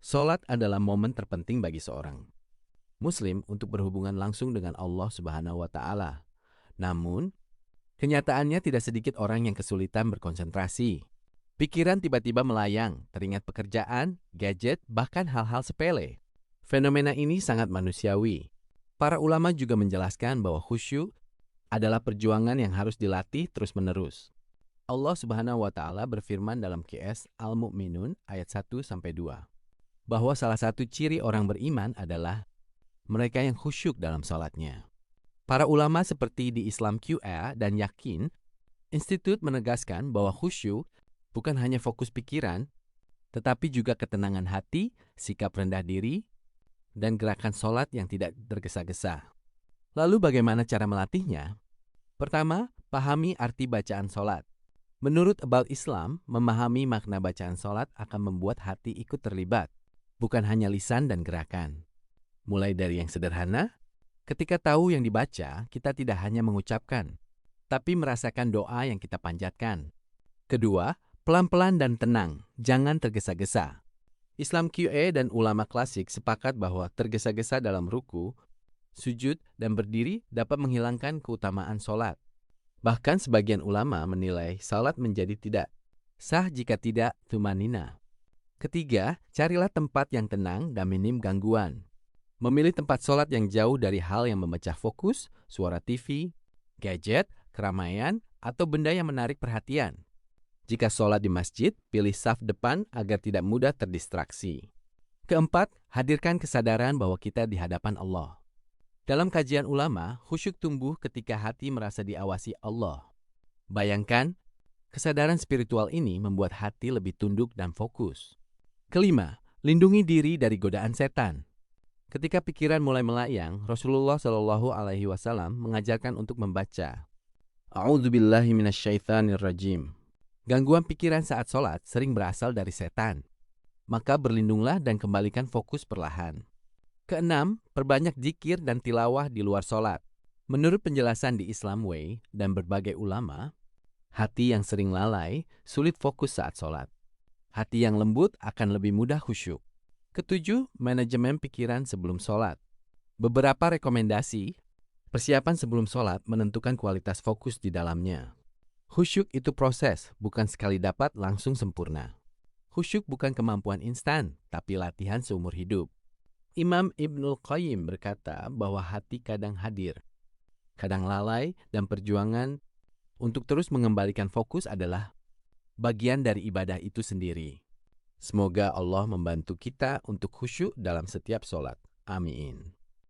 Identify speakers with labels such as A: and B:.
A: Salat adalah momen terpenting bagi seorang Muslim untuk berhubungan langsung dengan Allah Subhanahu wa Ta'ala. Namun, kenyataannya tidak sedikit orang yang kesulitan berkonsentrasi. Pikiran tiba-tiba melayang, teringat pekerjaan, gadget, bahkan hal-hal sepele. Fenomena ini sangat manusiawi. Para ulama juga menjelaskan bahwa khusyuk adalah perjuangan yang harus dilatih terus-menerus. Allah Subhanahu wa Ta'ala berfirman dalam QS Al-Mu'minun ayat 1-2 bahwa salah satu ciri orang beriman adalah mereka yang khusyuk dalam salatnya. Para ulama seperti di Islam QA dan Yakin Institute menegaskan bahwa khusyuk bukan hanya fokus pikiran, tetapi juga ketenangan hati, sikap rendah diri, dan gerakan salat yang tidak tergesa-gesa. Lalu bagaimana cara melatihnya? Pertama, pahami arti bacaan salat. Menurut About Islam, memahami makna bacaan salat akan membuat hati ikut terlibat, bukan hanya lisan dan gerakan. Mulai dari yang sederhana, ketika tahu yang dibaca, kita tidak hanya mengucapkan, tapi merasakan doa yang kita panjatkan. Kedua, pelan-pelan dan tenang, jangan tergesa-gesa. Islam QA dan ulama klasik sepakat bahwa tergesa-gesa dalam ruku, sujud, dan berdiri dapat menghilangkan keutamaan salat. Bahkan sebagian ulama menilai salat menjadi tidak sah jika tidak tumanina. Ketiga, carilah tempat yang tenang dan minim gangguan. Memilih tempat salat yang jauh dari hal yang memecah fokus, suara TV, gadget, keramaian, atau benda yang menarik perhatian. Jika salat di masjid, pilih saf depan agar tidak mudah terdistraksi. Keempat, hadirkan kesadaran bahwa kita di hadapan Allah. Dalam kajian ulama, khusyuk tumbuh ketika hati merasa diawasi Allah. Bayangkan, kesadaran spiritual ini membuat hati lebih tunduk dan fokus. Kelima, lindungi diri dari godaan setan. Ketika pikiran mulai melayang, Rasulullah Shallallahu Alaihi Wasallam mengajarkan untuk membaca A'udzubillahi minasyaitonirrajim. Gangguan pikiran saat sholat sering berasal dari setan. Maka berlindunglah dan kembalikan fokus perlahan. Keenam, perbanyak zikir dan tilawah di luar sholat. Menurut penjelasan di Islam Way dan berbagai ulama, hati yang sering lalai sulit fokus saat sholat. Hati yang lembut akan lebih mudah khusyuk. Ketujuh, manajemen pikiran sebelum sholat. Beberapa rekomendasi, persiapan sebelum sholat menentukan kualitas fokus di dalamnya. Khusyuk itu proses, bukan sekali dapat langsung sempurna. Khusyuk bukan kemampuan instan, tapi latihan seumur hidup. Imam Ibnul Qayyim berkata bahwa hati kadang hadir, kadang lalai, dan perjuangan untuk terus mengembalikan fokus adalah bagian dari ibadah itu sendiri. Semoga Allah membantu kita untuk khusyuk dalam setiap sholat. Amin.